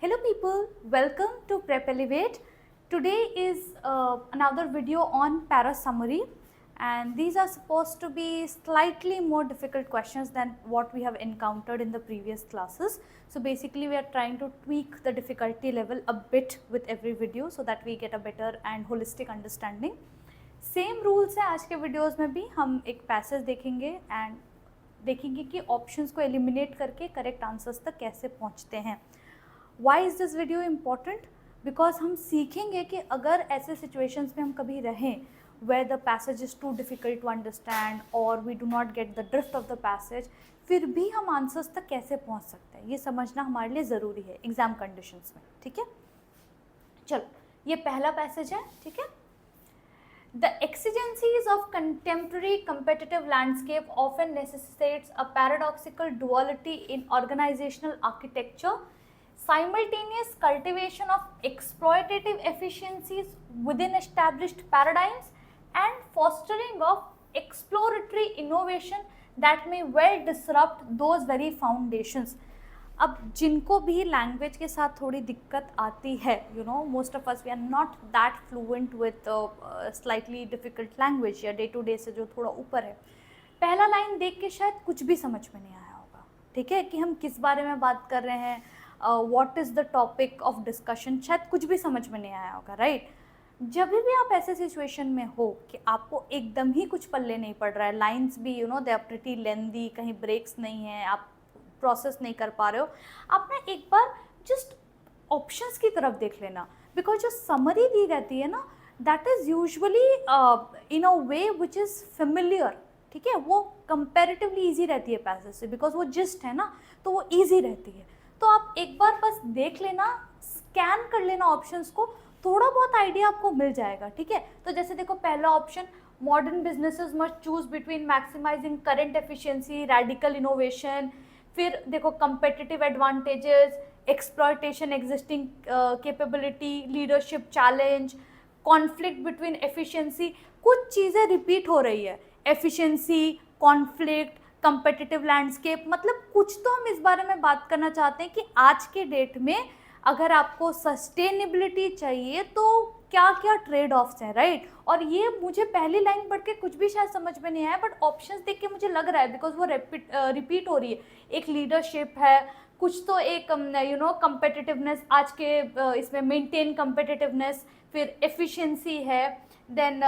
Hello people, welcome to Prep Elevate. Today is another video on para summary, and these are supposed to be slightly more difficult questions than what we have encountered in the previous classes. So basically we are trying to tweak the difficulty level a bit with every video so that we get a better and holistic understanding. Same rules है आज के videos में भी. हम एक passage देखेंगे and देखेंगे कि ऑप्शंस को एलिमिनेट करके करेक्ट आंसर्स तक कैसे पहुंचते हैं. Why is this video important? Because हम सीखेंगे कि अगर ऐसे सिचुएशंस में हम कभी रहें where the passage is too difficult to understand और we do not get the drift of the passage, फिर भी हम आंसर्स तक कैसे पहुंच सकते हैं ये समझना हमारे लिए ज़रूरी है एग्ज़ाम कंडीशंस में. ठीक है, चलो ये पहला पैसेज है. ठीक है, The exigencies of contemporary competitive landscape often necessitates a paradoxical duality in organizational architecture, simultaneous cultivation of exploitative efficiencies within established paradigms, and fostering of exploratory innovation that may well disrupt those very foundations. अब जिनको भी language के साथ थोड़ी दिक्कत आती है, you know most of us we are not that fluent with slightly difficult language या डे टू डे से जो थोड़ा ऊपर है, पहला लाइन देख के शायद कुछ भी समझ में नहीं आया होगा. ठीक है, कि हम किस बारे में बात कर रहे हैं, what is the topic of discussion, शायद कुछ भी समझ में नहीं आया होगा. राइट, जब भी आप ऐसे सिचुएशन में हो कि आपको एकदम ही कुछ पल्ले नहीं पड़ रहा है, लाइन्स भी you know they are pretty lengthy, कहीं ब्रेक्स नहीं है, आप प्रोसेस नहीं कर पा रहे हो, आप ना एक बार जस्ट ऑप्शंस की तरफ देख लेना. बिकॉज जो समरी दी रहती है ना, that is usually in a way which is familiar. ठीक है, वो कंपैरेटिवली ईजी रहती है पैसेज से, बिकॉज वो जिस्ट है ना, तो वो ईजी रहती है. तो आप एक बार बस देख लेना, स्कैन कर लेना ऑप्शंस को, थोड़ा बहुत आइडिया आपको मिल जाएगा. ठीक है, तो जैसे देखो पहला option, modern businesses must choose between maximising current efficiency, radical innovation. फिर देखो competitive advantages, exploitation existing capability, leadership challenge, conflict between efficiency. कुछ चीज़ें रिपीट हो रही है, एफिशिएंसी, कॉन्फ्लिक्ट, कंपेटिटिव लैंडस्केप. मतलब कुछ तो हम इस बारे में बात करना चाहते हैं कि आज के डेट में अगर आपको सस्टेनेबिलिटी चाहिए तो क्या क्या ट्रेड ऑफ्स हैं. राइट, और ये मुझे पहली लाइन पढ़ के कुछ भी शायद समझ में नहीं आया, बट ऑप्शंस देख के मुझे लग रहा है, बिकॉज वो रिपीट हो रही है. एक लीडरशिप है, कुछ तो एक यू नो कंपेटिटिवनेस, आज के इसमें मेंटेन कंपेटिटिवनेस, फिर एफिशिएंसी है, then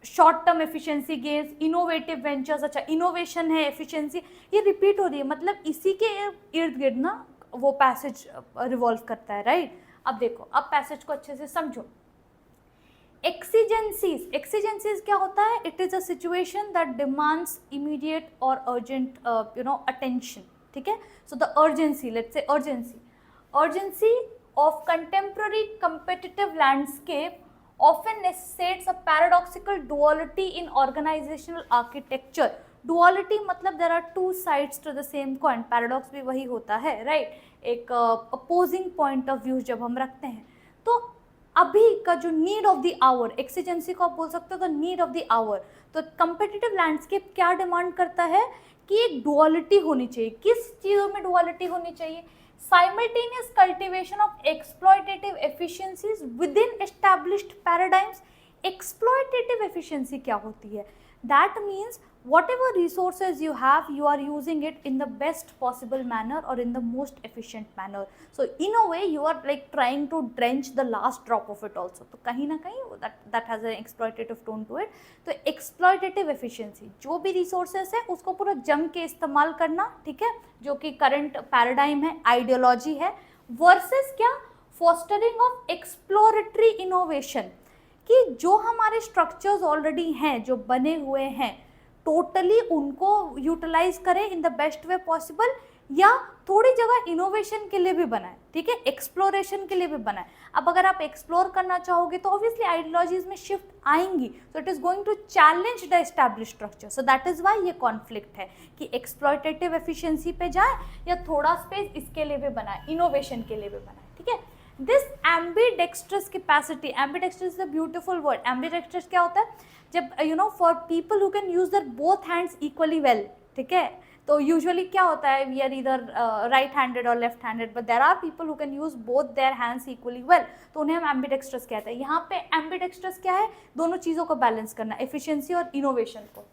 short term efficiency gains, innovative ventures. अच्छा, इनोवेशन है, एफिशिएंसी, ये रिपीट हो रही है. मतलब इसी के इर्द गिर्द ना वो पैसेज रिवॉल्व करता है. राइट, अब देखो, अब पैसेज को अच्छे से समझो. एक्सीजेंसीज, एक्सीजेंसीज क्या होता है? It is a situation that demands immediate और अर्जेंट यू नो अटेंशन. ठीक है, so the urgency, let's say urgency of contemporary competitive landscape often necessitates a paradoxical duality in organizational architecture. Duality मतलब there are two sides to the same coin. Paradox भी वही होता है. Right, एक opposing point of view जब हम रखते हैं, तो अभी का जो need of the hour, exigency को आप बोल सकते हो the need of the hour. तो कंपेटिटिव लैंडस्केप क्या डिमांड करता है कि एक डुअलिटी होनी चाहिए. किस चीज़ों में डुअलिटी होनी चाहिए? Simultaneous cultivation of exploitative efficiencies with in established paradigms. Exploitative efficiency क्या होती है? That means whatever resources you have, you are using it in the best possible manner or in the most efficient manner. So in a way you are like trying to drench the last drop of it also. तो कहीं ना कहीं that has an exploitative tone to it. तो exploitative efficiency, जो भी resources है उसको पूरा जम के इस्तेमाल करना. ठीक है, जो कि current paradigm है, ideology है, versus क्या? Fostering of exploratory innovation. कि जो हमारे स्ट्रक्चर्स ऑलरेडी हैं, जो बने हुए हैं, टोटली उनको यूटिलाइज करें in the best way possible, या थोड़ी जगह इनोवेशन के लिए भी बनाए. ठीक है, एक्सप्लोरेशन के लिए भी बनाए. अब अगर आप एक्सप्लोर करना चाहोगे तो ऑब्वियसली आइडियोलॉजीज में शिफ्ट आएंगी, so it is going to challenge the establish structure. So that is why ये कॉन्फ्लिक्ट है कि एक्सप्लॉयटेटिव एफिशिएंसी पे जाए या थोड़ा स्पेस इसके लिए भी बनाए, इनोवेशन के लिए भी बनाए. ठीक है, this ambidextrous capacity, ambidextrous is a beautiful word. ambidextrous क्या होता है? जब you know for people who can use their both hands equally well. ठीक है, तो यूजुअली क्या होता है, वी आर इधर राइट हैंडेड और left handed, but there are people who can use both their hands equally well, तो उन्हें हम एम्बिडेक्स्ट्रस कहते हैं। यहाँ पे एम्बिडेक्स्ट्रस क्या है, दोनों चीज़ों को बैलेंस करना, एफिशिएंसी और इनोवेशन को।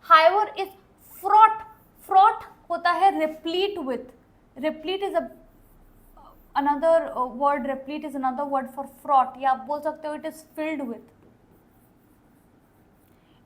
हाउएवर इज फ्रॉट, फ्रॉट होता है replete with, replete is another word, replete is another word for fraught, या आप बोल सकते हो it is filled with,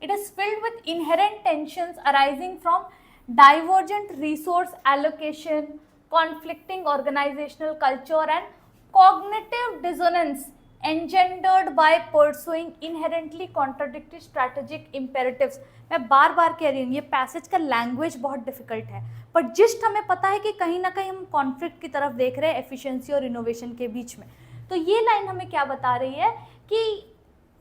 it is filled with inherent tensions arising from divergent resource allocation, conflicting organizational culture and cognitive dissonance engendered by pursuing inherently contradictory strategic imperatives। मैं बार बार कह रही हूँ ये पैसेज का लैंग्वेज बहुत डिफिकल्ट है, पर gist हमें पता है कि कहीं ना कहीं हम कॉन्फ्लिक्ट की तरफ देख रहे हैं एफिशिएंसी और इनोवेशन के बीच में। तो ये लाइन हमें क्या बता रही है कि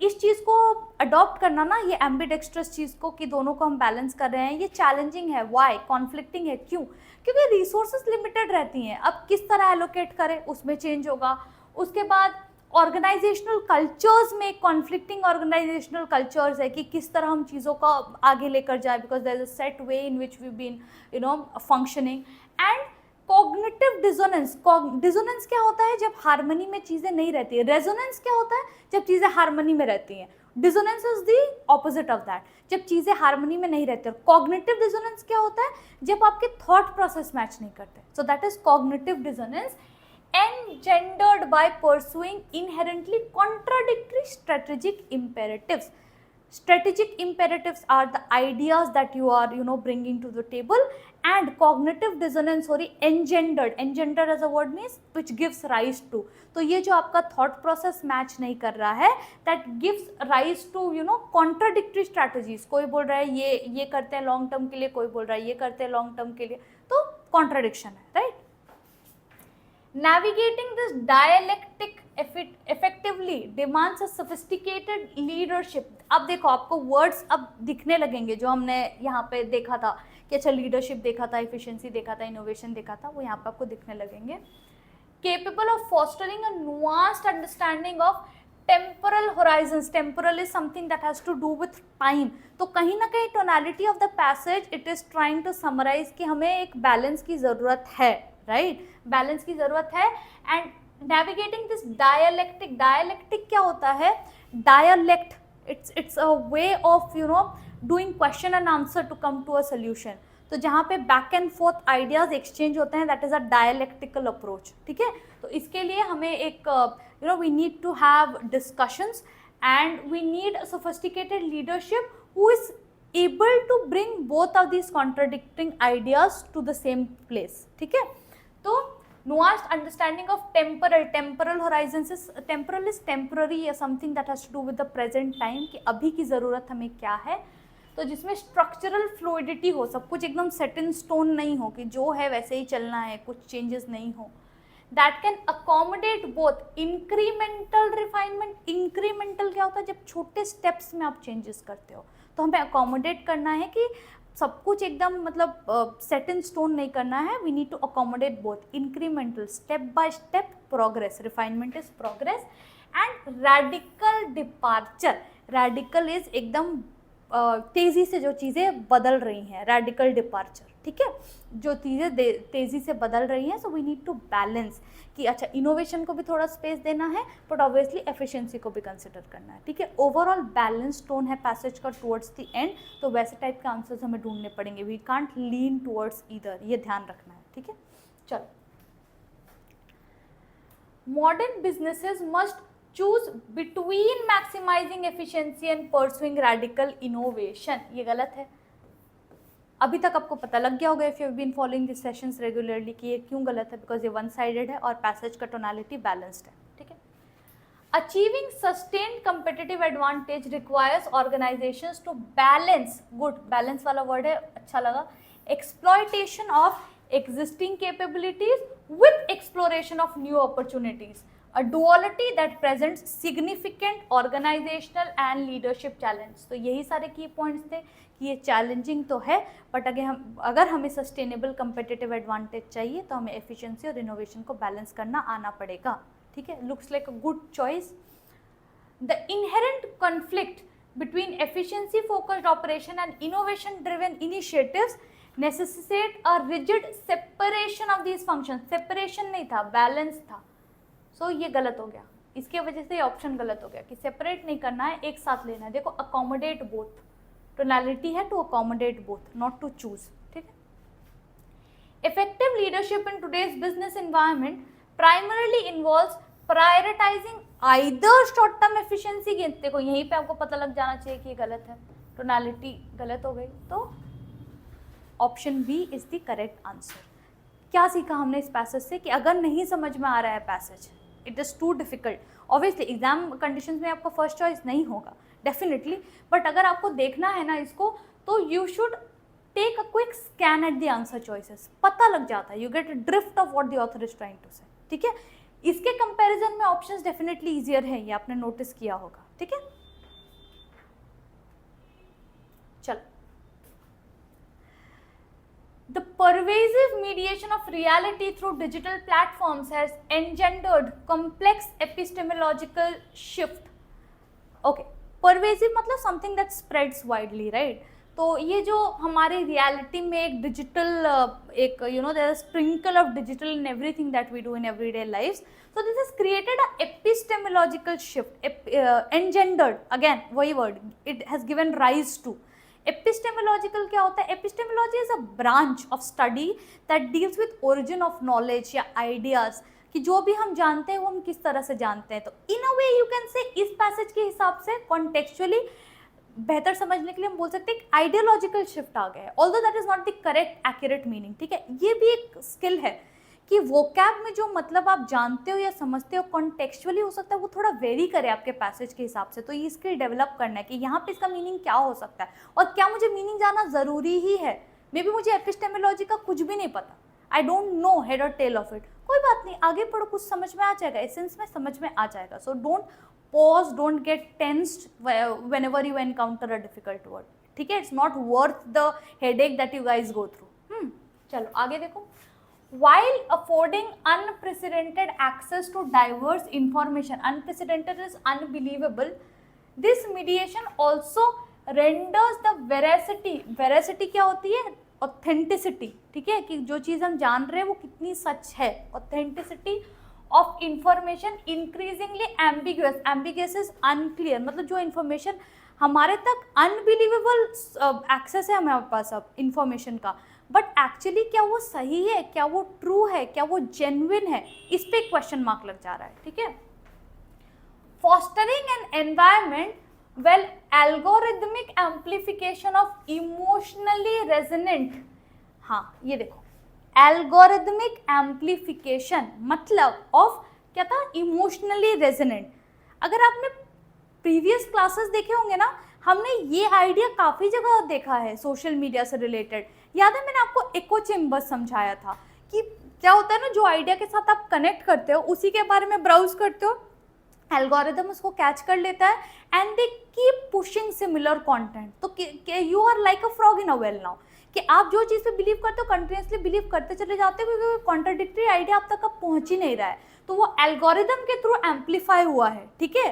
इस चीज़ को अडॉप्ट करना ना, ये एम्बिडेक्स्ट्रस चीज़ को कि दोनों को हम बैलेंस कर रहे हैं, ये चैलेंजिंग है। वाई कॉन्फ्लिक्टिंग है, क्यों? क्योंकि रिसोर्सेज लिमिटेड रहती हैं, अब किस तरह एलोकेट करें उसमें चेंज होगा। उसके बाद ऑर्गेनाइजेशनल कल्चर्स में कॉन्फ्लिक्टिंग ऑर्गेनाइजेशनल कल्चर्स है कि किस तरह हम चीज़ों को आगे लेकर जाए, because there is a set way in which we been functioning. And cognitive dissonance, dissonance क्या होता है, जब हार्मनी में चीज़ें नहीं रहती है। रेजोनेंस क्या होता है, जब चीज़ें हार्मनी में रहती हैं। Dissonance is the opposite of that, जब चीज़ें हार्मनी में नहीं रहती। और कॉग्निटिव डिसोनेंस क्या होता है, जब आपके थॉट प्रोसेस मैच नहीं करते। सो that is cognitive dissonance engendered by pursuing inherently contradictory strategic imperatives. Strategic imperatives are the ideas that you are bringing to the table, and cognitive dissonance or engendered, engender as a word means which gives rise to, तो ये जो आपका thought process match नहीं कर रहा है, that gives rise to contradictory strategies। कोई बोल रहा है ये करते हैं लॉन्ग टर्म के लिए, कोई बोल रहा है ये करते हैं लॉन्ग टर्म के लिए, तो कॉन्ट्राडिक्शन है, right. Navigating this dialectic effectively demands a sophisticated leadership। अब देखो आपको वर्ड्स अब दिखने लगेंगे, जो हमने यहाँ पे देखा था कि अच्छा लीडरशिप देखा था, एफिशिएंसी देखा था, इनोवेशन देखा था, वो यहाँ पे आपको दिखने लगेंगे। Capable of fostering a nuanced understanding of temporal horizons। temporal is something that has to do with time। तो कहीं ना कहीं tonality of the passage it is trying to summarize कि हमें एक बैलेंस की ज़रूरत है, राइट, बैलेंस की ज़रूरत है। And navigating this dialectic, dialectic क्या होता है, dialect it's a way of doing question and answer to come to a solution. तो जहाँ पे back and forth ideas exchange होते हैं, that is a dialectical approach, ठीक है। तो इसके लिए हमें एक we need to have discussions and we need a sophisticated leadership who is able to bring both of these contradicting ideas to the same place, ठीक है। तो nuanced understanding of temporal horizons is, temporal is temporary या something that has to do with the present time, कि अभी की ज़रूरत हमें क्या है। तो जिसमें स्ट्रक्चरल फ्लूइडिटी हो, सब कुछ एकदम सेट इन स्टोन नहीं हो कि जो है वैसे ही चलना है, कुछ चेंजेस नहीं हो। That can accommodate both incremental refinement. Incremental क्या होता है, जब छोटे स्टेप्स में आप चेंजेस करते हो, तो हमें अकोमोडेट करना है कि सब कुछ एकदम मतलब सेट इन स्टोन नहीं करना है। We need to accommodate both incremental, step by step progress, refinement is progress, and radical departure. Radical is एकदम तेज़ी से जो चीज़ें बदल रही हैं, रेडिकल डिपार्चर, ठीक है, जो चीज़ें तेज़ी से बदल रही हैं। So we need to balance कि अच्छा इनोवेशन को भी थोड़ा स्पेस देना है, बट ऑब्वियसली एफिशिएंसी को भी कंसिडर करना है, ठीक है। ओवरऑल बैलेंस टोन है पैसेज का टुवर्ड्स द एंड, तो वैसे टाइप के आंसर्स हमें ढूंढने पड़ेंगे। We can't lean towards either, ये ध्यान रखना है, ठीक है। चलो, modern businesses must choose between maximizing efficiency and pursuing radical innovation। ये गलत है। अभी तक आपको पता लग गया होगा, if you have been following these sessions regularly, कि ये क्यों गलत है, बिकॉज ये वन साइडेड है और पैसेज का टोनालिटी बैलेंस्ड है, ठीक है। Achieving sustained competitive advantage requires organisations to balance, good, balance वाला वर्ड है, अच्छा लगा, exploitation of existing capabilities with exploration of new opportunities, a duality that presents significant organizational and leadership challenge। तो यही सारे की पॉइंट्स थे कि ये चैलेंजिंग तो है, बट अगर हमें सस्टेनेबल कंपेटिटिव एडवांटेज चाहिए तो हमें एफिशिएंसी और इनोवेशन को बैलेंस करना आना पड़ेगा, ठीक है। Looks like a good choice. The inherent conflict between efficiency focused operation and innovation driven initiatives necessitate a rigid separation of these function, separation नहीं था, बैलेंस था। सो ये गलत हो गया, इसके वजह से ये ऑप्शन गलत हो गया कि सेपरेट नहीं करना है, एक साथ लेना है। देखो अकोमोडेट बोथ, टोनैलिटी है to accommodate both, not to choose, ठीक है। Effective leadership in today's business environment primarily involves prioritising either short term efficiency gain. देखो यहीं पे आपको पता लग जाना चाहिए कि ये गलत है, टोनैलिटी गलत हो गई, तो option B is the correct answer. क्या सीखा हमने इस पैसेज से कि अगर नहीं समझ में आ रहा है passage, it is too difficult, obviously exam conditions में आपका फर्स्ट चॉइस नहीं होगा डेफिनेटली, बट अगर आपको देखना है ना इसको, तो you should take a quick scan at the answer choices, पता लग जाता है, you get a drift of what the author is trying to say, ठीक है। इसके कंपैरिजन में ऑप्शंस डेफिनेटली इजियर है, ये आपने नोटिस किया होगा, ठीक है। चलो, the pervasive mediation of reality through digital platforms has engendered complex epistemological shift. Okay, pervasive मतलब something that spreads widely, right? तो ये जो हमारे रियलिटी में एक डिजिटल एक there is a sprinkle of digital in everything that we do in everyday lives. So this has created a epistemological shift, engendered, again वही word, it has given rise to. Epistemological क्या होता है? Epistemology is a branch of study that deals with origin of knowledge या ideas, कि जो भी हम जानते हैं वो हम किस तरह से जानते हैं। तो इन a way you can say इस पैसेज के हिसाब से कॉन्टेक्चुअली बेहतर समझने के लिए हम बोल सकते हैं कि आइडियोलॉजिकल शिफ्ट आ गया है, although that is not the correct accurate meaning, ठीक है। ये भी एक स्किल है कि वोकैब में जो मतलब आप जानते हो या समझते हो कॉन्टेक्चुअली हो सकता है वो थोड़ा वेरी करे आपके पैसेज के हिसाब से, तो ये स्किल डेवलप करना है कि यहाँ पे इसका मीनिंग क्या हो सकता है और क्या मुझे मीनिंग जानना ज़रूरी ही है। मे बी मुझे एपिस्टेमोलॉजी का कुछ भी नहीं पता, आई डोंट नो हेड और टेल ऑफ इट, कोई बात नहीं, आगे पढ़ो, कुछ समझ में आ जाएगा, एसेंस में समझ में आ जाएगा। So don't pause, don't get tensed whenever you encounter a difficult word, ठीक है। It's not worth the headache that you guys go through. चलो आगे देखो। While affording unprecedented access to diverse information, unprecedented is unbelievable, this mediation also renders the veracity क्या होती है? Authenticity, ठीक है, कि जो चीज़ हम जान रहे हैं वो कितनी सच है, authenticity of information increasingly ambiguous, ambiguous is unclear, मतलब जो information हमारे तक unbelievable access है हमारे पास अब information का, बट एक्चुअली क्या वो सही है, क्या वो ट्रू है, क्या वो जेन्युइन है, इस पे क्वेश्चन मार्क लग जा रहा है, ठीक है। Fostering an environment well algorithmic amplification of emotionally resonant, हाँ ये देखो, एल्गोरिथमिक एम्प्लीफिकेशन मतलब ऑफ क्या था? Emotionally resonant. अगर आपने प्रीवियस क्लासेस देखे होंगे ना, हमने ये आइडिया काफ़ी जगह देखा है सोशल मीडिया से रिलेटेड। याद है मैंने आपको इको चेम्बर समझाया था कि क्या होता है ना, जो आइडिया के साथ आप कनेक्ट करते हो उसी के बारे में ब्राउज करते हो, एल्गोरिथम उसको कैच कर लेता है and they keep pushing similar content. तो you are like a frog in a well now, कि आप जो चीज़ पे बिलीव करते हो कंटिन्यूसली बिलीव करते चले जाते हो क्योंकि कॉन्ट्राडिक्टरी आइडिया आप तक अब पहुँच ही नहीं रहा है, तो वो एल्गोरिथम के थ्रू एम्पलीफाई हुआ है, ठीक है।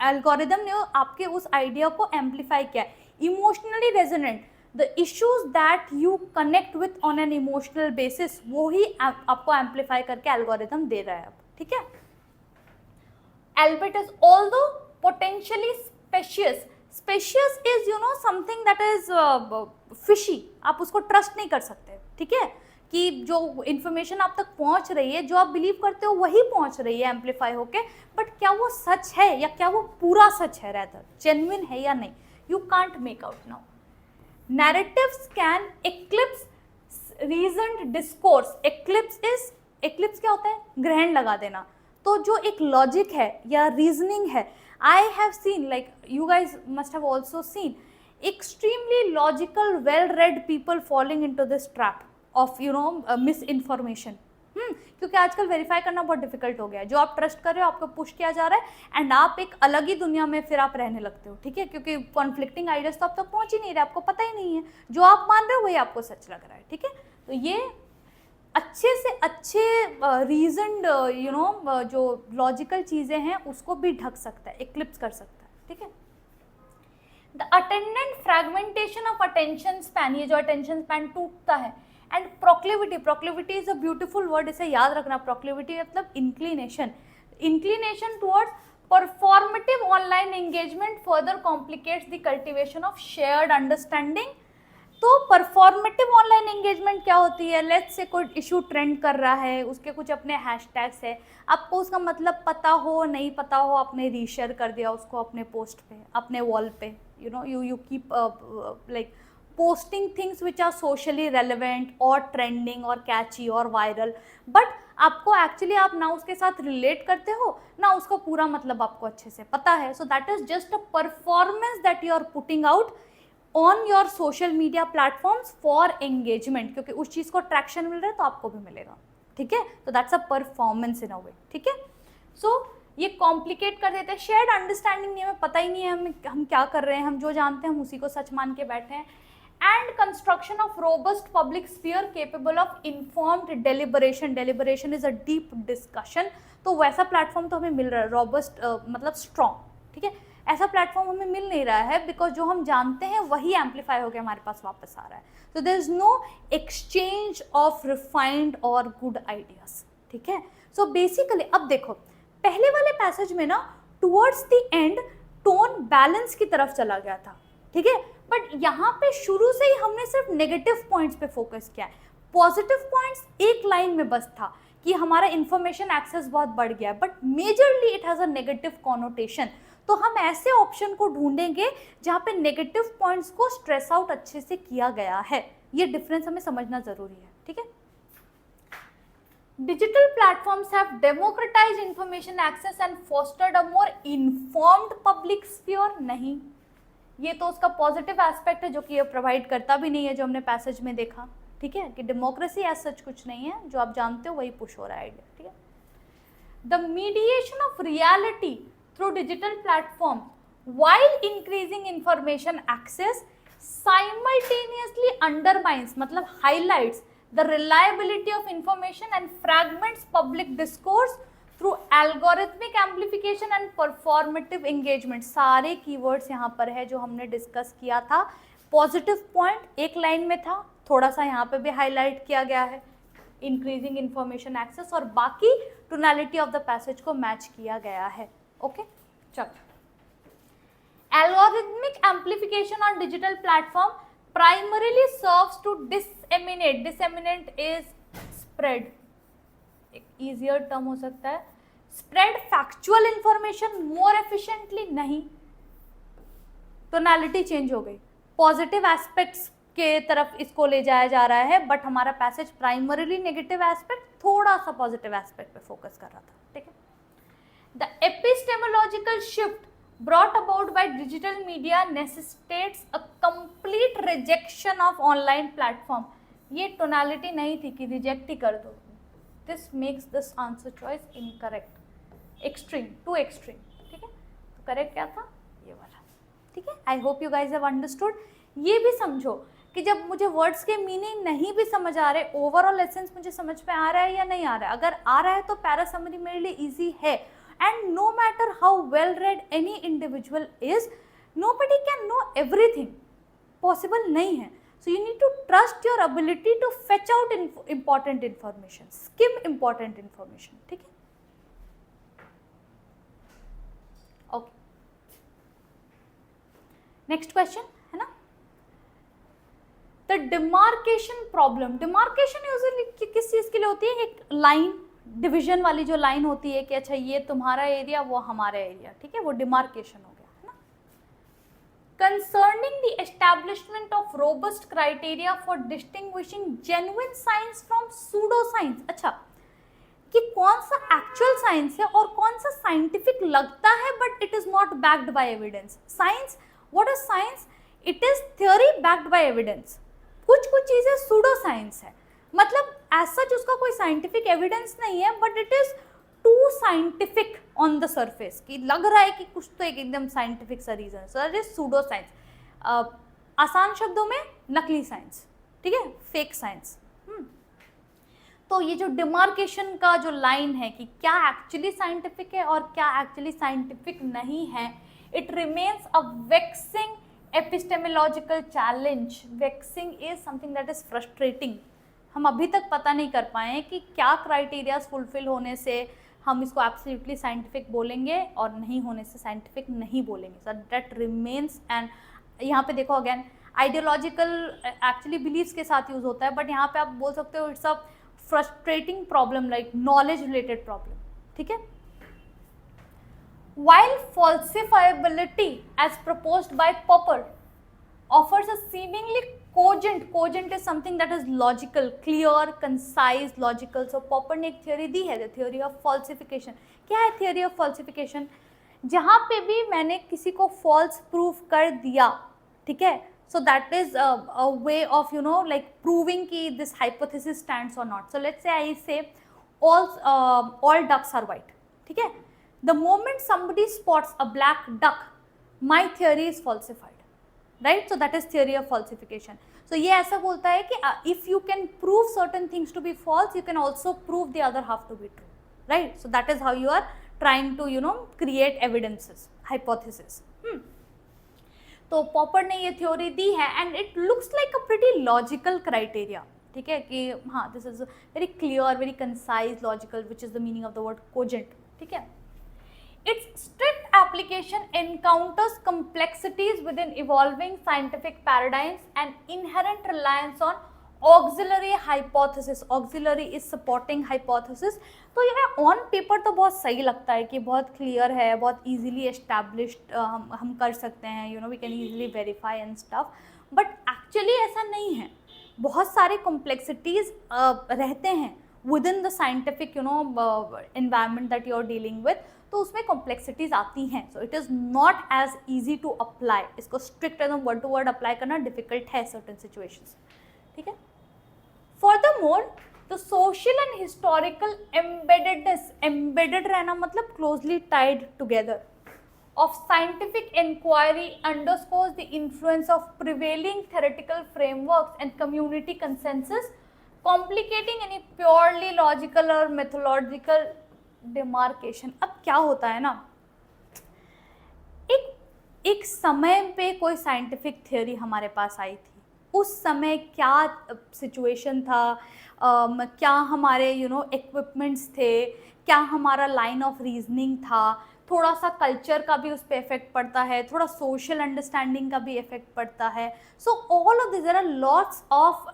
एल्गोरिथम ने आपके उस आइडिया को एम्पलीफाई किया। Emotionally resonant, the issues that you connect with on an emotional basis, वो ही आपको एम्पलीफाई करके एल्गोरिथम दे रहा है अब, ठीक है। Albeit is although potentially spacious is something that is fishy, आप उसको ट्रस्ट नहीं कर सकते, ठीक है, कि जो इन्फॉर्मेशन आप तक पहुंच रही है, जो आप बिलीव करते हो वही पहुंच रही है एम्पलीफाई होके, बट क्या वो सच है या क्या वो पूरा सच है, रेदर जेन्युइन है या नहीं, you can't make out now. Narratives can eclipse reasoned discourse. Eclipse क्या होता है? ग्रहण लगा देना। तो जो एक लॉजिक है या रीजनिंग है, I have seen, like you guys must have also seen, extremely logical well read people following into this trap of miss information. क्योंकि आजकल वेरीफाई करना बहुत डिफिकल्ट हो गया है, जो आप ट्रस्ट कर रहे हो आपको पुश किया जा रहा है एंड आप एक अलग ही दुनिया में फिर आप रहने लगते हो, ठीक है, क्योंकि कॉन्फ्लिक्टिंग आइडियाज तो आप तक पहुंच ही नहीं रहे, आपको पता ही नहीं है, जो आप मान रहे हो वही आपको सच लग रहा है, ठीक है। तो ये अच्छे से अच्छे रीजनड जो लॉजिकल चीज़ें हैं उसको भी ढक सकता है, एक्लिप्स कर सकता है, ठीक है। The attendant fragmentation of attention span, ये जो अटेंशन स्पैन टूटता है, and proclivity, proclivity is a beautiful word, इसे याद रखना, प्रोक्लिविटी मतलब inclination, inclination towards performative online engagement further complicates the cultivation of shared understanding. तो परफॉर्मेटिव ऑनलाइन एंगेजमेंट क्या होती है, लेट्स से कोई इशू ट्रेंड कर रहा है, उसके कुछ अपने हैशटैग्स है, आपको उसका मतलब पता हो नहीं पता हो, आपने रीशेयर कर दिया उसको अपने पोस्ट पे, अपने वॉल पे, you keep like posting things which are socially relevant or trending or catchy or viral, but आपको एक्चुअली आप ना उसके साथ रिलेट करते हो ना उसको पूरा मतलब आपको अच्छे से पता है, so that is just a performance that you are putting out on your social media platforms for engagement, क्योंकि उस चीज़ को ट्रैक्शन मिल रहा है तो आपको भी मिलेगा, ठीक है, तो that's a performance in a वे, ठीक है। सो ये कॉम्प्लिकेट कर देते हैं, शेयर्ड अंडरस्टैंडिंग नहीं, हमें पता ही नहीं है हम क्या कर रहे हैं, हम जो जानते हैं हम उसी को सच मान के बैठे हैं, and construction of robust public sphere capable of informed deliberation, deliberation is a deep discussion, तो वैसा प्लेटफॉर्म तो हमें मिल रहा है, रोबस्ट मतलब स्ट्रॉन्ग, ठीक है, ऐसा प्लेटफॉर्म हमें मिल नहीं रहा है, बिकॉज जो हम जानते हैं वही एम्पलीफाई होकर हमारे पास वापस आ रहा है, तो there is no exchange of refined और गुड आइडियाज, ठीक है। सो बेसिकली अब देखो पहले वाले पैसेज में ना towards the and tone balance की तरफ चला गया था, ठीक है, बट यहाँ पे शुरू से ही हमने सिर्फ नेगेटिव पॉइंट्स पे फोकस किया है, पॉजिटिव पॉइंट्स एक लाइन में बस था कि हमारा इंफॉर्मेशन एक्सेस बहुत बढ़ गया है, but majorly it has a negative connotation, तो हम ऐसे ऑप्शन को ढूंढेंगे जहाँ पे नेगेटिव पॉइंट्स को स्ट्रेस आउट अच्छे से किया गया है, ये डिफरेंस हमें समझना जरूरी है, ठीक है। Digital platforms have democratized information access and fostered a more informed public sphere, नहीं, ये तो उसका पॉजिटिव एस्पेक्ट है जो कि ये प्रोवाइड करता भी नहीं है, जो हमने पैसेज में देखा, ठीक है, कि डेमोक्रेसी एज सच कुछ नहीं है, जो आप जानते हो वही पुश हो रहा है आइडिया, ठीक है। The mediation of reality through digital platform while increasing information access simultaneously undermines, मतलब highlights the reliability of information and fragments public discourse through algorithmic amplification and performative engagement। सारे keywords यहाँ पर है जो हमने डिस्कस किया था, पॉजिटिव पॉइंट एक लाइन में था, थोड़ा सा यहाँ पे भी हाईलाइट किया गया है, इंक्रीजिंग इंफॉर्मेशन एक्सेस, और बाकी टोनैलिटी ऑफ द पैसेज को मैच किया गया है, ओके। चलो, algorithmic amplification on digital platform primarily serves to disseminate is spread, एक easier term हो सकता है, spread factual information more efficiently, नहीं, tonality change हो गई, positive aspects के तरफ इसको ले जाया जा रहा है, बट हमारा पैसेज प्राइमरीली नेगेटिव एस्पेक्ट, थोड़ा सा पॉजिटिव एस्पेक्ट पे फोकस कर रहा था, ठीक है। The epistemological shift brought about by digital media necessitates a complete rejection of online platform, ये टोनैलिटी नहीं थी कि रिजेक्ट ही कर दो, this makes this answer choice incorrect, extreme, too extreme, ठीक है, तो करेक्ट क्या था, ये वाला, ठीक है। I hope you guys have understood. ये भी समझो कि जब मुझे वर्ड्स के मीनिंग नहीं भी समझ आ रहे, ओवरऑल एसेंस मुझे समझ में आ रहा है या नहीं आ रहा है, अगर आ रहा है तो पैरा समरी मेरे लिए ईजी है, and no matter how well read any individual is, nobody can know everything, possible नहीं है, so you need to trust your ability to fetch out important information, skim important information, ठीक है, okay। next question है ना, the demarcation problem, demarcation usually किस चीज के लिए होती है, एक लाइन डिवीजन वाली जो लाइन होती है कि अच्छा ये तुम्हारा एरिया वो हमारा एरिया, ठीक है, वो डिमार्केशन हो गया, है ना। Concerning the establishment of robust criteria for distinguishing genuine science from pseudo science, अच्छा कि कौन सा एक्चुअल साइंस है और कौन सा साइंटिफिक लगता है but it is not backed by evidence. Science, what is science, it is theory backed by evidence, कुछ चीजें सूडो साइंस है, मतलब एज सच उसका कोई साइंटिफिक एविडेंस नहीं है, but it is too scientific on the surface, कि लग रहा है कि कुछ तो एक एकदम साइंटिफिक सा reason, so that is pseudo science, आसान शब्दों में नकली साइंस, ठीक है, फेक साइंस। तो ये जो डिमार्केशन का जो लाइन है कि क्या एक्चुअली साइंटिफिक है और क्या एक्चुअली साइंटिफिक नहीं है, it remains a waxing epistemological challenge, waxing is something that is frustrating. हम अभी तक पता नहीं कर पाए हैं कि क्या क्राइटेरियाज फुलफिल होने से हम इसको एब्सोल्युटली साइंटिफिक बोलेंगे और नहीं होने से साइंटिफिक नहीं बोलेंगे। So that remains. एंड यहाँ पे देखो अगेन आइडियोलॉजिकल एक्चुअली बिलीव्स के साथ यूज होता है, बट यहाँ पे आप बोल सकते हो it's a frustrating problem, like knowledge related problem. ठीक है। While falsifiability as proposed by Popper offers a seemingly cogent is something that is logical, clear, concise, logical. So Popper ने एक theory दी है, the theory of falsification. क्या है theory of falsification? जहाँ पे भी मैंने किसी को false proof कर दिया, ठीक है, so that is a way of like proving कि this hypothesis stands or not. So let's say I say all ducks are white, ठीक है. The moment somebody spots a black duck, my theory is falsified, right? So that is theory of falsification. So ये ऐसा बोलता है कि if you can prove certain things to be false, you can also prove the other half to be true, right? So that is how you are trying to create evidences, hypothesis. तो popper ने ये theory दी है and it looks like a pretty logical criteria, ठीक है, कि हाँ this is very clear, very concise, logical, which is the meaning of the word cogent, ठीक है. Its strict application encounters complexities within evolving scientific paradigms and inherent reliance on auxiliary hypothesis. Auxiliary is supporting hypothesis. तो यह on paper तो बहुत सही लगता है कि बहुत क्लियर है, बहुत easily established हम कर सकते हैं, we can easily verify and stuff. But actually ऐसा नहीं है. बहुत सारे complexities रहते हैं within the scientific environment that you are dealing with. तो उसमें कॉम्प्लेक्सिटीज आती हैं. So it is not as easy to apply. इसको स्ट्रिक्ट एकदम वर्ड टू वर्ड अप्लाई करना डिफिकल्ट है सर्टन सिचुएशंस, ठीक है. Furthermore the social and historical embeddedness, embedded रहना मतलब closely tied together, of scientific inquiry underscores the influence of prevailing theoretical frameworks and community consensus, complicating any purely logical or methodological demarcation. अब क्या होता है ना, एक समय पे कोई साइंटिफिक थ्योरी हमारे पास आई थी, उस समय क्या सिचुएशन था, क्या हमारे इक्विपमेंट्स थे, क्या हमारा लाइन ऑफ रीजनिंग था, थोड़ा सा कल्चर का भी उस पर इफेक्ट पड़ता है, थोड़ा सोशल अंडरस्टैंडिंग का भी इफेक्ट पड़ता है. So all of this there are lots of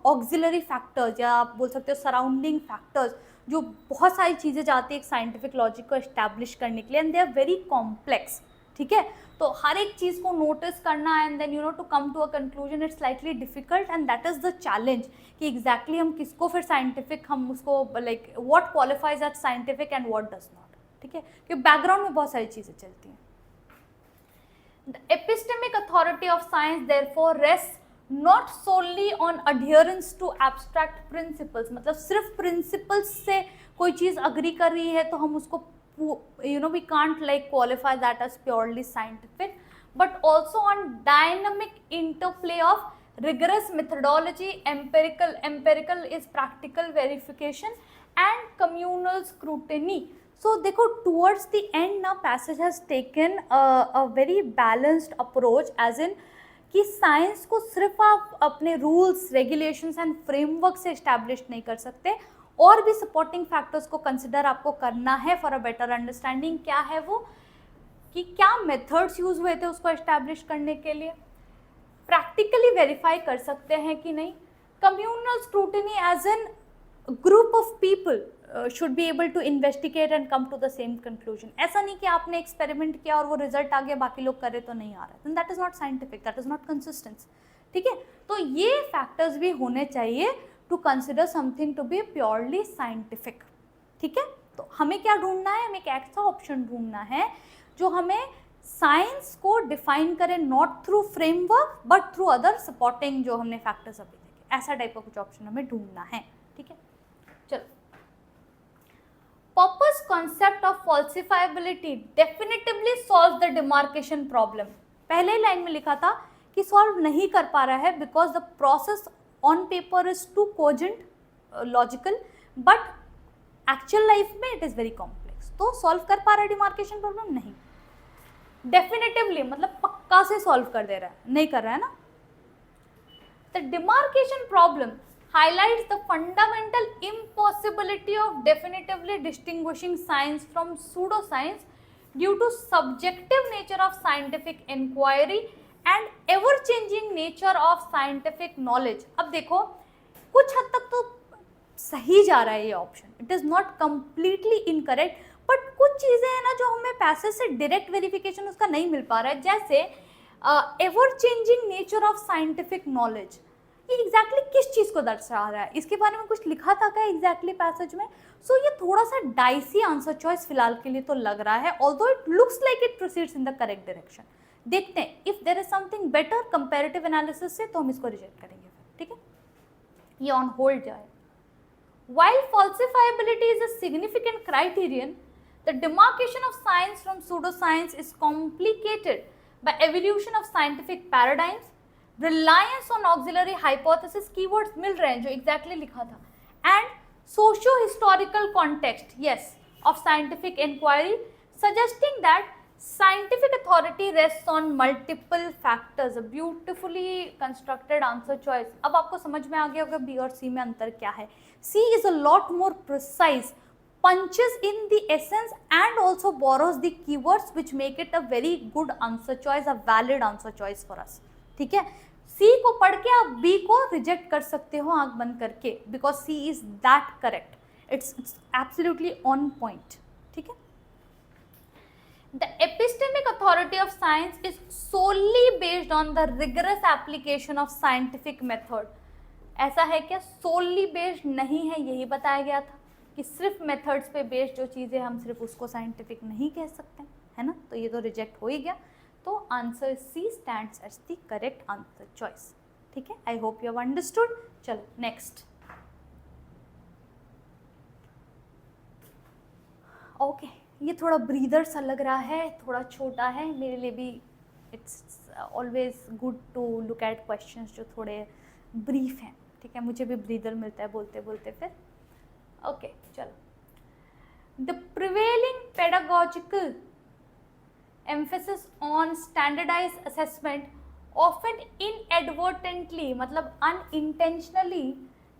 auxiliary factors, या आप बोल सकते हो सराउंडिंग फैक्टर्स, जो बहुत सारी चीज़ें जाती है एक साइंटिफिक लॉजिक को एस्टैब्लिश करने के लिए, and they are very complex, ठीक है. तो हर एक चीज़ को नोटिस करना and then to come to a conclusion it's slightly difficult, and that is the challenge कि एग्जैक्टली हम किसको फिर साइंटिफिक, हम उसको like what qualifies as scientific and what does not, ठीक है, क्योंकि बैकग्राउंड में बहुत सारी चीज़ें चलती हैं. The epistemic authority of science therefore rest not solely on adherence to abstract principles. मतलब सिर्फ principles से कोई चीज़ agree कर रही है तो हम उसको we can't like qualify that as purely scientific, but also on dynamic interplay of rigorous methodology, empirical is practical verification and communal scrutiny. So देखो towards the end now passage has taken a very balanced approach, as in कि science को सिर्फ आप अपने rules, regulations and framework से establish नहीं कर सकते, और भी सपोर्टिंग फैक्टर्स को कंसिडर आपको करना है फॉर अ बेटर अंडरस्टैंडिंग. क्या है वो, कि क्या मेथड्स यूज हुए थे उसको इस्टेब्लिश करने के लिए, प्रैक्टिकली वेरीफाई कर सकते हैं कि नहीं, communal scrutiny as an group of people should be able to investigate and come to the same conclusion. ऐसा नहीं कि आपने एक्सपेरिमेंट किया और वो रिजल्ट आ गया, बाकी लोग करे तो नहीं आ रहा, then that is not scientific, that is not consistent, ठीक है. तो ये फैक्टर्स भी होने चाहिए to consider something to be purely scientific, ठीक है. तो हमें क्या ढूंढना है, हमें एक ऐसा ऑप्शन ढूंढना है जो हमें साइंस को डिफाइन करे not through framework but through other supporting जो हमने फैक्टर्स अभी देखे, ऐसा टाइप का कुछ ऑप्शन हमें ढूंढना है, ठीक है. चलो, Popper's concept of falsifiability definitively solves the demarcation problem. पहले लाइन में लिखा था कि सॉल्व नहीं कर पा रहा है because the process on paper is too cogent, logical, but actual life में it is very complex. तो सॉल्व कर पा रहा है डिमार्केशन प्रॉब्लम नहीं. Definitively मतलब पक्का से सॉल्व कर दे रहा है, नहीं कर रहा है ना। The demarcation problem highlights the fundamental impossibility of definitively distinguishing science from pseudoscience due to subjective nature of scientific inquiry and ever changing nature of scientific knowledge। अब देखो कुछ हद तक तो सही जा रहा है ये option, it is not completely incorrect, but कुछ चीजें हैं ना जो हमें पैसेज से डायरेक्ट वेरिफिकेशन उसका नहीं मिल पा रहा है, जैसे ever changing nature of scientific knowledge, ये एग्जैक्टली किस चीज को दर्शा रहा है, इसके बारे में कुछ लिखा था क्या एग्जैक्टली पैसेज में। सो ये थोड़ा सा डाइसी आंसर चॉइस फिलहाल के लिए तो लग रहा है, although it looks like it proceeds in the correct direction. देखते हैं if there is something better comparative analysis से तो हम इसको रिजेक्ट करेंगे, ठीक है, ये ऑन होल्ड जाए। While falsifiability is a significant criterion, the demarcation of science from pseudoscience is complicated by evolution of scientific paradigms, reliance on auxiliary hypothesis, keywords मिल रहे हैं जो exactly लिखा था, and socio-historical context, yes, of scientific inquiry, suggesting that scientific authority rests on multiple factors। A beautifully constructed answer choice। अब आपको समझ में आ गया होगा बी और सी में अंतर क्या है। C is a lot more precise, punches in the essence and also borrows the keywords which make it a very good answer choice, a valid answer choice for us। ठीक है, C को पढ़ के आप B को reject कर सकते हो आंख बंद करके, because C is that correct, it's absolutely on point। ठीक है, the epistemic authority of science is solely based on the rigorous application of scientific method। ऐसा है क्या, solely based नहीं है, यही बताया गया था कि सिर्फ मेथड्स पे बेस्ड जो चीज़ें हम सिर्फ उसको साइंटिफिक नहीं कह सकते, है ना, तो ये तो रिजेक्ट हो ही गया। तो answer C stands as the correct answer choice. ठीक है, I hope you have understood. चलो नेक्स्ट। ओके, ये थोड़ा ब्रीदर सा लग रहा है, थोड़ा छोटा है मेरे लिए भी। It's always good to look at questions जो थोड़े ब्रीफ हैं, ठीक है, मुझे भी ब्रीदर मिलता है बोलते बोलते फिर। ओके चलो। The prevailing pedagogical emphasis on standardised assessment often inadvertently, मतलब अनइंटेंशनली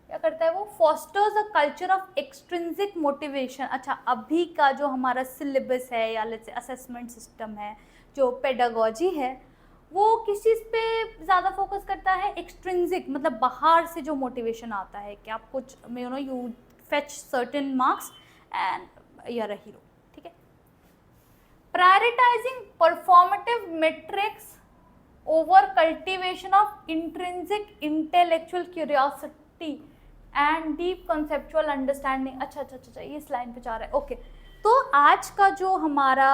क्या करता है वो, fosters a culture of extrinsic motivation. अच्छा, अभी का जो हमारा सिलेबस है या लेट्स से असेसमेंट सिस्टम है, जो पेडागोजी है, वो किस चीज़ पे ज़्यादा फोकस करता है, एक्सट्रिंसिक, मतलब बाहर से जो मोटिवेशन आता है कि आप कुछ you fetch certain marks and you are a hero. ठीक है, prioritising performative metrics over cultivation of intrinsic intellectual curiosity and deep conceptual understanding. अच्छा, ये इस लाइन पे जा रहा है। ओके, तो आज का जो हमारा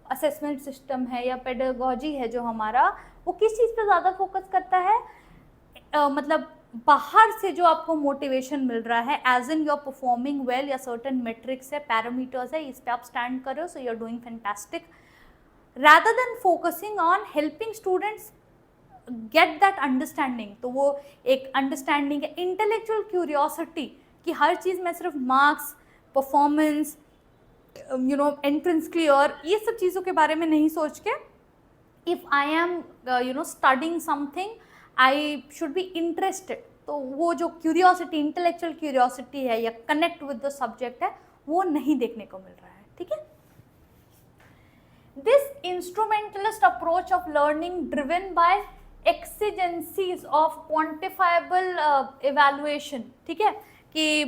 असेसमेंट सिस्टम है या पेडागोजी है जो हमारा, वो किस चीज़ पे ज़्यादा फोकस करता है, मतलब बाहर से जो आपको मोटिवेशन मिल रहा है, as in you are performing well, या सर्टेन मेट्रिक्स है, पैरामीटर्स है, इस पे आप स्टैंड कर रहे हो, so you are doing fantastic, rather than focusing on helping students get that understanding। तो वो एक अंडरस्टैंडिंग है, इंटेलेक्चुअल क्यूरियोसिटी, कि हर चीज़ में सिर्फ मार्क्स, परफॉर्मेंस, एंट्रेंस क्लियर, ये सब चीज़ों के बारे में नहीं सोच के, if I am studying something I should be interested, तो वो जो क्यूरियोसिटी, इंटेलेक्चुअल क्यूरियोसिटी है या कनेक्ट विद द सब्जेक्ट है, वो नहीं देखने को मिल रहा है। ठीक है, this instrumentalist approach of learning driven by exigencies of quantifiable evaluation, ठीक है, कि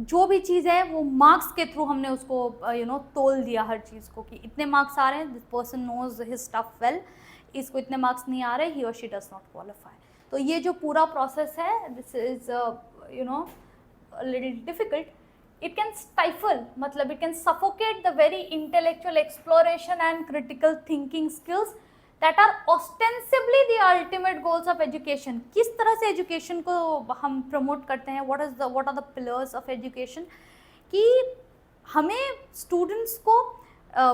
जो भी चीज़ है वो मार्क्स के थ्रू हमने उसको तोल दिया हर चीज़ को, कि इतने मार्क्स आ रहे हैं, this person knows his stuff well, इसको इतने मार्क्स नहीं आ रहे, ही और शी डज नॉट क्वालिफाई। तो ये जो पूरा प्रोसेस है, this is little difficult. It can stifle, मतलब it can suffocate the very intellectual exploration and critical thinking skills that are ostensibly the ultimate goals of education। किस तरह से education को हम promote करते हैं, what are the pillars of education, कि हमें students को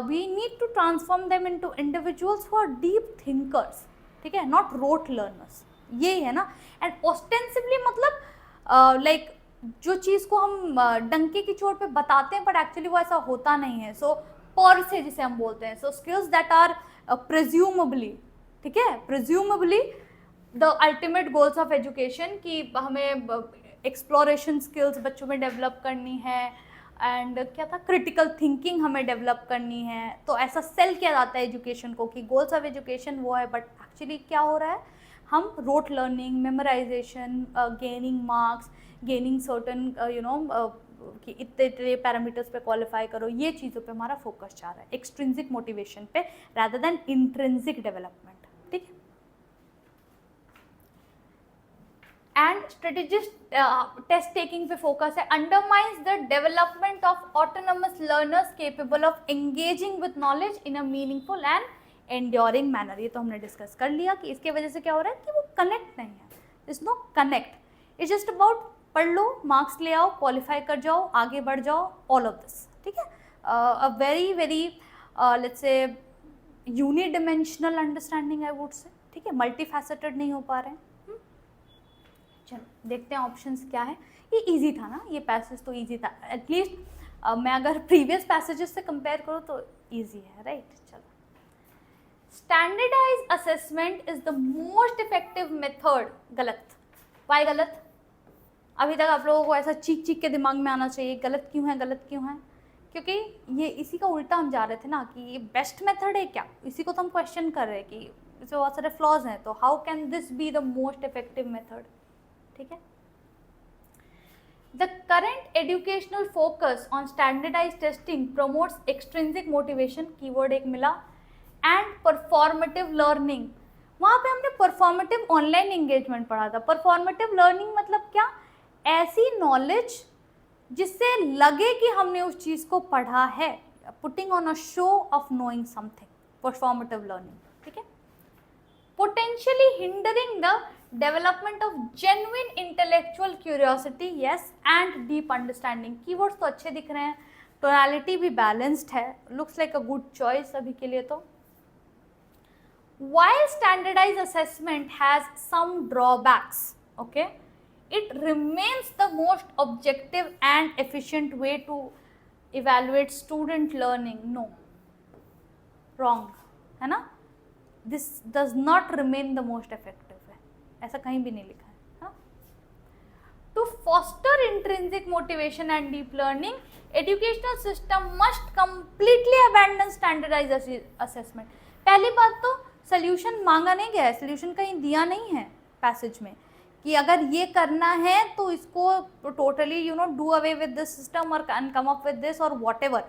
we need to transform them into individuals who are deep thinkers, ठीक है, not rote learners, ये है ना। and ostensibly मतलब like जो चीज़ को हम डंके की चोट पे बताते हैं, बट एक्चुअली वो ऐसा होता नहीं है। सो पर से जिसे हम बोलते हैं, सो स्किल्स दैट आर प्रिज्यूमेबली, ठीक है, presumably the ultimate goals of education, कि हमें एक्सप्लोरेशन स्किल्स बच्चों में डेवलप करनी है, एंड क्या था, क्रिटिकल थिंकिंग हमें डेवलप करनी है। तो ऐसा सेल किया जाता है एजुकेशन को कि गोल्स ऑफ एजुकेशन वो है, बट एक्चुअली क्या हो रहा है, हम rote learning, memorisation, gaining marks, gaining certain कि इतने पैरामीटर्स पे क्वालिफाई करो, ये चीज़ों पे हमारा फोकस जा रहा है, एक्सट्रिंसिक मोटिवेशन पे रादर देन इंट्रिंसिक डेवलपमेंट, ठीक है। एंड स्ट्रेटेजिस्ट टेस्ट टेकिंग पे फोकस है, undermines the development of autonomous learners capable of engaging with knowledge in a meaningful and enduring manner. ये तो हमने डिस्कस कर लिया कि इसके वजह से क्या हो रहा है कि वो कनेक्ट नहीं है, is no connect, it's just about पढ़ लो, मार्क्स ले आओ, क्वालिफाई कर जाओ, आगे बढ़ जाओ, ऑल ऑफ दिस, ठीक है। A very very let's say यूनिडिमेंशनल understanding I would say, ठीक है, मल्टी फैसेटेड नहीं हो पा रहे हैं। चलो देखते हैं ऑप्शंस क्या है। ये इजी था ना, ये पैसेज तो इजी था, एटलीस्ट मैं अगर प्रीवियस पैसेजेस से कंपेयर करूँ तो इजी है, राइट। चलो, standardise assessment is the most effective method. गलत। वाई गलत? अभी तक आप लोगों को ऐसा चीख चीख के दिमाग में आना चाहिए गलत क्यों है, गलत क्यों है, क्योंकि ये इसी का उल्टा हम जा रहे थे ना कि ये बेस्ट मेथड है क्या, इसी को तो हम क्वेश्चन कर रहे हैं कि इसमें बहुत सारे फ्लॉज हैं, तो how can this be the most effective method, ठीक है। The current educational focus on standardise testing promotes extrinsic motivation, keyword एक मिला, एंड परफॉर्मेटिव लर्निंग। वहाँ पे हमने परफॉर्मेटिव ऑनलाइन एंगेजमेंट पढ़ा था। परफॉर्मेटिव लर्निंग मतलब क्या, ऐसी नॉलेज जिससे लगे कि हमने उस चीज़ को पढ़ा है, putting on a show off knowing something, performative learning, ठीक है। Potentially hindering the development of genuine intellectual curiosity, yes, and deep understanding. Keywords तो अच्छे दिख रहे हैं, टोनालिटी भी बैलेंस्ड है, looks like a good choice अभी के लिए तो। While standardized assessment has some drawbacks, okay, it remains the most objective and efficient way to evaluate student learning. No, wrong, है ना, this does not remain the most effective है, ऐसा कहीं भी नहीं लिखा है। To foster intrinsic motivation and deep learning, educational system must completely abandon standardized assessment. पहली बात तो सोल्यूशन मांगा नहीं गया है, सोल्यूशन कहीं दिया नहीं है पैसेज में कि अगर ये करना है तो इसको totally do away with this system और कम अप विद दिस और व्हाटएवर।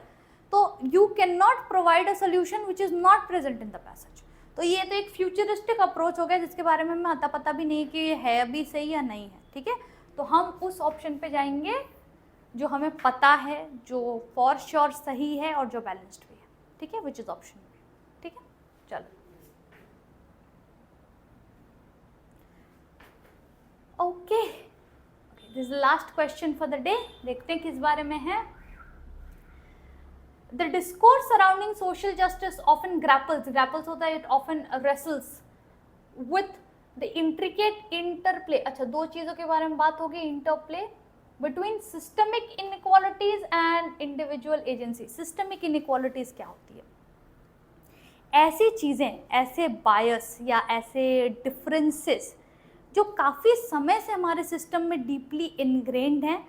तो you can not provide a solution which is not present in the passage. तो ये तो एक फ्यूचरिस्टिक अप्रोच हो गया जिसके बारे में हमें अता पता भी नहीं कि ये है अभी सही या नहीं है, ठीक है। तो हम उस ऑप्शन पे जाएंगे जो हमें पता है, जो फॉर श्योर सही है और जो बैलेंस्ड भी है, ठीक है, विच इज ऑप्शन बी, ठीक है। चलो, okay, this is the last question for the day. देखते हैं किस बारे में है। The discourse surrounding social justice often grapples होता है, it often wrestles with the intricate interplay. अच्छा, दो चीज़ों के बारे में बात होगी, interplay between systemic inequalities and individual agency. Systemic inequalities क्या होती है? ऐसी चीज़ें, ऐसे बायस या ऐसे डिफरेंसेस जो काफ़ी समय से हमारे सिस्टम में डीपली इनग्रेन्ड हैं,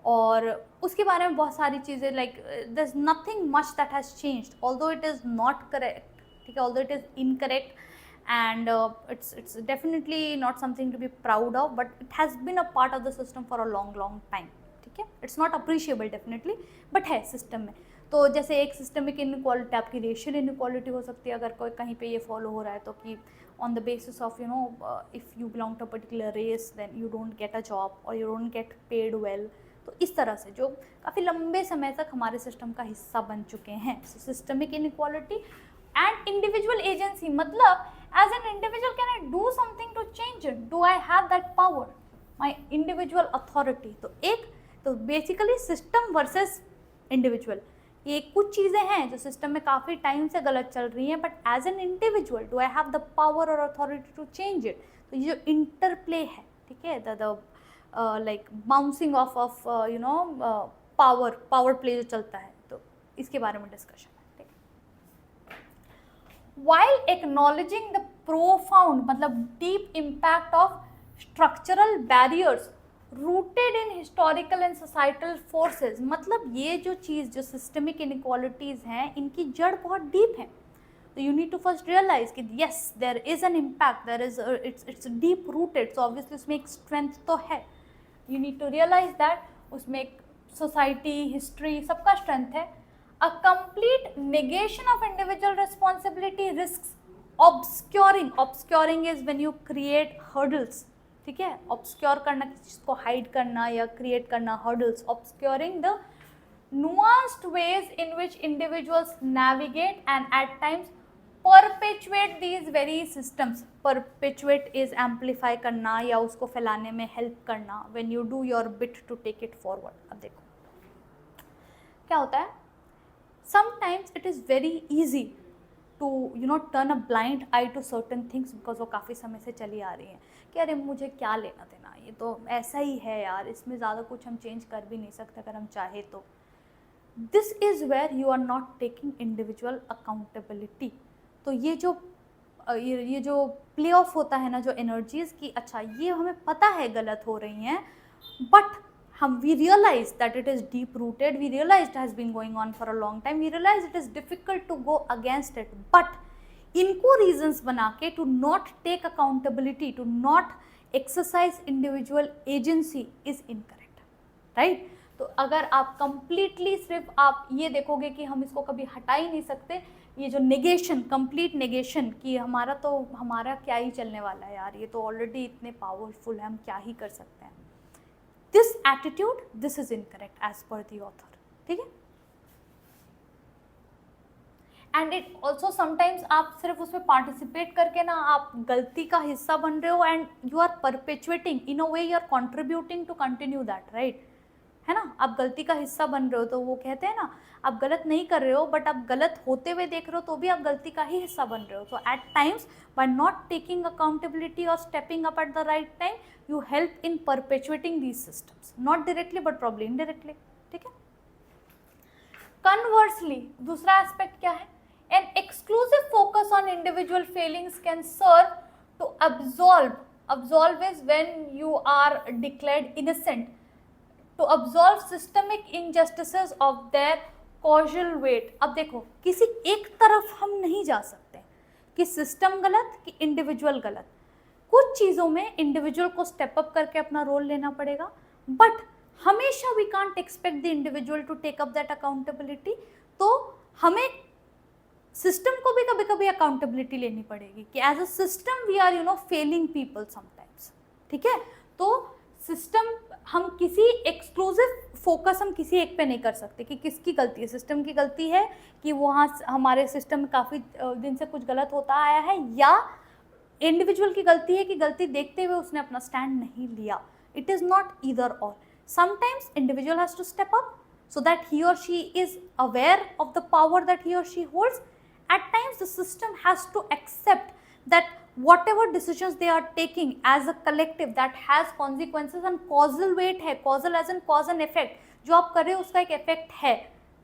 और उसके बारे में बहुत सारी चीज़ें like there is nothing much that has changed, although it is not correct, ठीक है, although it is incorrect, and it's definitely not something to be proud of, but it has been a part of the system for a long time, ठीक है। it's not appreciable definitely, but है system में। तो जैसे एक systemic inequality आपकी racial inequality हो सकती है, अगर कोई कहीं पे ये फॉलो हो रहा है तो कि on the basis of if you belong to a particular race then you don't get a job और you don't get paid well. तो इस तरह से जो काफ़ी लंबे समय तक हमारे सिस्टम का हिस्सा बन चुके हैं, systemic inequality and individual agency, मतलब as an individual can I do something to change it, do I have that power, my individual authority। तो बेसिकली सिस्टम वर्सेस इंडिविजुअल, ये कुछ चीज़ें हैं जो सिस्टम में काफ़ी टाइम से गलत चल रही हैं, but as an individual do I have the power और अथॉरिटी टू चेंज इट। तो ये जो इंटरप्ले है, ठीक है, the like bouncing off power play जो चलता है, तो इसके बारे में डिस्कशन है, ठीक है। while acknowledging the profound मतलब deep impact of structural barriers rooted in historical and societal forces। मतलब ये जो चीज़ जो systemic inequalities हैं इनकी जड़ बहुत deep है। So you need to first realize कि yes there is an impact, there is it's deep rooted, so obviously उसमें एक strength तो है। You need to realize that उसमें एक society, history सबका strength है। A complete negation of individual responsibility risks obscuring is when you create hurdles, ठीक है, obscure करना किसी चीज को हाइड करना या क्रिएट करना hurdles, obscuring the nuanced ways in which individuals navigate and at times perpetuate these very systems। perpetuate is amplify करना या उसको फैलाने में help करना, when you do your bit to take it forward। अब देखो क्या होता है, sometimes it is very easy to turn a blind eye to certain things because वो काफ़ी समय से चली आ रही हैं कि अरे मुझे क्या लेना देना, ये तो ऐसा ही है यार, इसमें ज़्यादा कुछ हम चेंज कर भी नहीं सकते अगर हम चाहे तो। This is where you are not taking individual accountability. तो ये जो प्ले ऑफ होता है ना, जो एनर्जीज की, अच्छा ये हमें पता है गलत हो रही हैं, but we realize that it is deep rooted, we realize it has been going on for a long time, we realize it is difficult to go against it, but इनको reasons बना के to not take accountability, to not exercise individual agency is incorrect, right? तो अगर आप completely सिर्फ आप ये देखोगे कि हम इसको कभी हटा ही नहीं सकते, ये जो negation, complete negation कि हमारा क्या ही चलने वाला है यार, ये तो already इतने powerful है, हम क्या ही कर सकते हैं, this attitude, this is incorrect as per the author, ठीक है। एंड इट ऑल्सो समटाइम्स आप सिर्फ उसमें पार्टिसिपेट करके ना आप गलती का हिस्सा बन रहे हो and you are perpetuating in a way, you are contributing to continue that, right, है ना। आप गलती का हिस्सा बन रहे हो तो वो कहते हैं ना, आप गलत नहीं कर रहे हो बट आप गलत होते हुए देख रहे हो तो भी आप गलती का ही हिस्सा बन रहे हो। So at times by not taking accountability और stepping up at the right time you help in perpetuating these systems, not directly but probably indirectly, ठीक है। कन्वर्सली दूसरा एस्पेक्ट क्या है, an exclusive focus on individual failings can serve to absolve is when you are declared innocent, to absolve systemic injustices of their causal weight। अब देखो किसी एक तरफ हम नहीं जा सकते कि सिस्टम गलत कि इंडिविजुअल गलत, कुछ चीज़ों में इंडिविजुअल को स्टेप अप करके अपना रोल लेना पड़ेगा, बट हमेशा we can't expect the individual to take up that accountability. तो हमें सिस्टम को भी कभी कभी अकाउंटेबिलिटी लेनी पड़ेगी कि as a system we are failing people sometimes, ठीक है। तो सिस्टम हम किसी एक्सक्लूसिव फोकस हम किसी एक पे नहीं कर सकते कि किसकी गलती है, सिस्टम की गलती है कि वहाँ हमारे सिस्टम में काफ़ी दिन से कुछ गलत होता आया है, या इंडिविजुअल की गलती है कि गलती देखते हुए उसने अपना स्टैंड नहीं लिया। It is not either or, sometimes individual has to step up so that he or she is aware of the power that he or she holds. At times the system has to accept that whatever decisions they are taking as a collective that has consequences and causal weight है, causal as in cause and effect, जो आप कर रहे हो उसका एक effect है,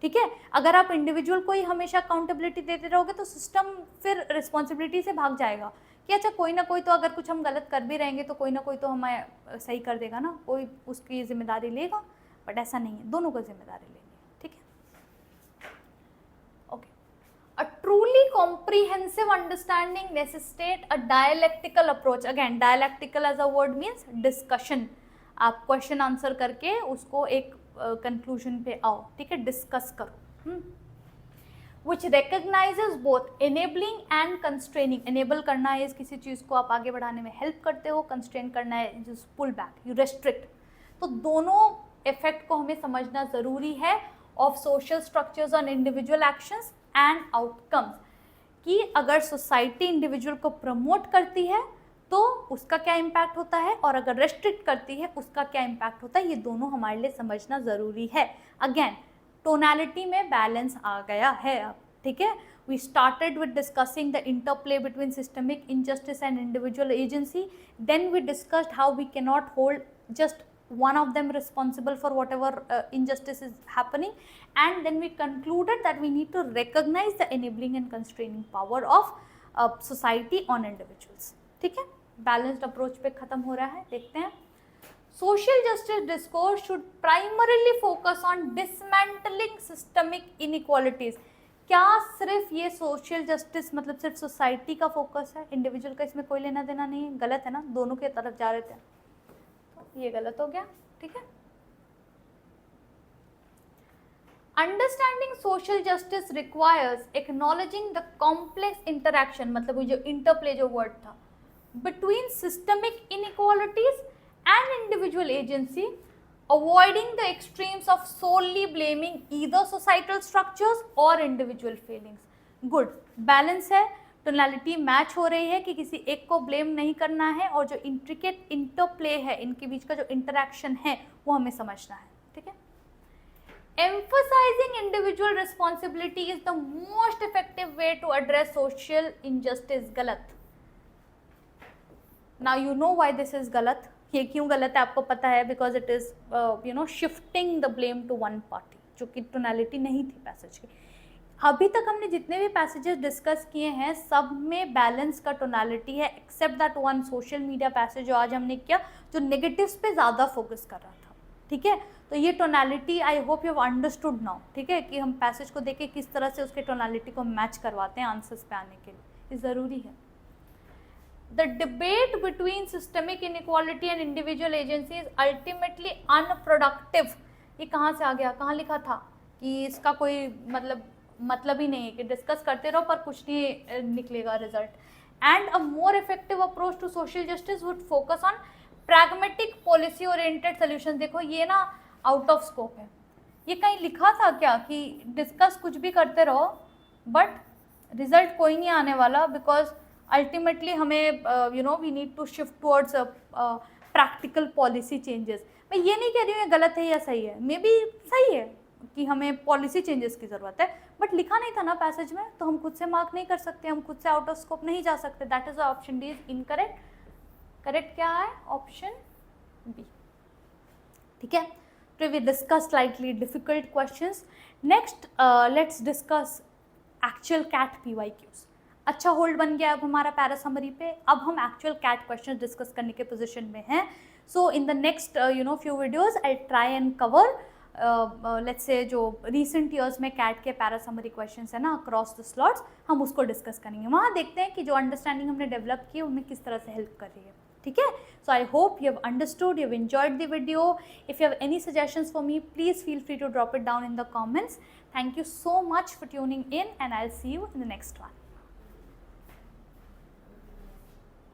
ठीक है। अगर आप इंडिविजुअल को ही हमेशा अकाउंटेबिलिटी देते रहोगे तो सिस्टम फिर रिस्पॉन्सिबिलिटी से भाग जाएगा कि अच्छा कोई ना कोई तो अगर कुछ हम गलत कर भी रहेंगे तो कोई ना कोई तो हमें सही कर देगा ना, कोई उसकी जिम्मेदारी लेगा, बट ऐसा नहीं है, दोनों को जिम्मेदारी लेनी है, ठीक है। Okay, a truly comprehensive understanding necessitate a dialectical approach. Again dialectical as a word means discussion, आप क्वेश्चन आंसर करके उसको एक कंक्लूजन पे आओ, ठीक है, डिस्कस करो। which recognizes both enabling and constraining। enable करना है किसी चीज़ को आप आगे बढ़ाने में हेल्प करते हो, constrain करना है just pull back, you restrict। तो दोनों इफेक्ट को हमें समझना ज़रूरी है of social structures on individual actions and outcomes, कि अगर सोसाइटी इंडिविजुअल को प्रमोट करती है तो उसका क्या इम्पैक्ट होता है और अगर रेस्ट्रिक्ट करती है उसका क्या इम्पैक्ट होता है, ये दोनों हमारे लिए समझना ज़रूरी है। अगेन टोनैलिटी में बैलेंस आ गया है अब, ठीक है। We started with discussing the interplay between systemic injustice and individual agency. Then we discussed how we cannot hold just one of them responsible for whatever injustice is happening, and then we concluded that we need to recognize the enabling and constraining power of society on individuals. ठीक है, balanced approach पे खत्म हो रहा है. देखते हैं. Social justice discourse should primarily focus on dismantling systemic inequalities. क्या सिर्फ ये सोशल जस्टिस मतलब सिर्फ सोसाइटी का फोकस है, इंडिविजुअल का इसमें कोई लेना देना नहीं है? गलत है ना, दोनों के तरफ जा रहे थे, तो ये गलत हो गया. ठीक है. Understanding social justice requires acknowledging the complex interaction, मतलब वो जो इंटरप्ले जो वर्ड था, between systemic inequalities and individual agency, avoiding the extremes of solely blaming either societal structures or individual failings. Good, balance है, टोनैलिटी मैच हो रही है कि किसी एक को ब्लेम नहीं करना है, और जो इंट्रिकेट इंटरप्ले है, इनके बीच का जो इंटरैक्शन है वो हमें समझना है. ठीक है. Emphasizing individual responsibility is the most effective way to address social injustice. गलत. Now you know why this is गलत. ये क्यों गलत है आपको पता है, because it is shifting the blame to one party, जो कि टोनैलिटी नहीं थी पैसेज की. अभी तक हमने जितने भी पैसेजेस डिस्कस किए हैं सब में बैलेंस का टोनैलिटी है, except that one social media passage जो आज हमने किया, जो नेगेटिव्स पे ज़्यादा फोकस कर रहा था. ठीक है. तो ये tonality I hope you have understood now. ठीक है, कि हम पैसेज को देख के किस तरह से उसके टोनैलिटी को मैच करवाते हैं आंसर्स पे आने के लिए, ये ज़रूरी है. The debate between systemic inequality and individual agency is ultimately unproductive. ये कहाँ से आ गया, कहाँ लिखा था कि इसका कोई मतलब ही नहीं है कि डिस्कस करते रहो पर कुछ नहीं निकलेगा result. And a more effective approach to social justice would focus on pragmatic policy oriented solution. देखो ये ना आउट ऑफ स्कोप है. ये कहीं लिखा था क्या कि डिस्कस कुछ भी करते रहो बट रिजल्ट कोई नहीं आने वाला, बिकॉज अल्टीमेटली हमें we need to shift towards practical policy changes. मैं ये नहीं कह रही हूँ ये गलत है या सही है, मे बी सही है कि हमें पॉलिसी चेंजेस की ज़रूरत है, बट लिखा नहीं था ना पैसेज में, तो हम खुद से मार्क नहीं कर सकते, हम खुद से आउट ऑफ स्कोप नहीं जा सकते. That is option D is incorrect. Correct क्या है? Option B. ठीक है. तो we discuss slightly difficult questions. Next let's discuss actual CAT PYQs. अच्छा होल्ड बन गया अब हमारा पैरा समरी पे. अब हम एक्चुअल कैट क्वेश्चन डिस्कस करने के पोजीशन में हैं. So in the next few videos I try and cover let's say जो रिसेंट ईयर्स में कैट के पैरा समरी क्वेश्चंस है ना अक्रॉस द स्लॉट्स, हम उसको डिस्कस करेंगे. वहाँ देखते हैं कि जो अंडरस्टैंडिंग हमने डेवलप की है उनमें किस तरह से हेल्प कर रही है. ठीक है. So I hope you have understood, you have enjoyed the video. If you have any suggestions for me please feel free to drop it down in the comments. Thank you so much for tuning in and I'll see you in the next one.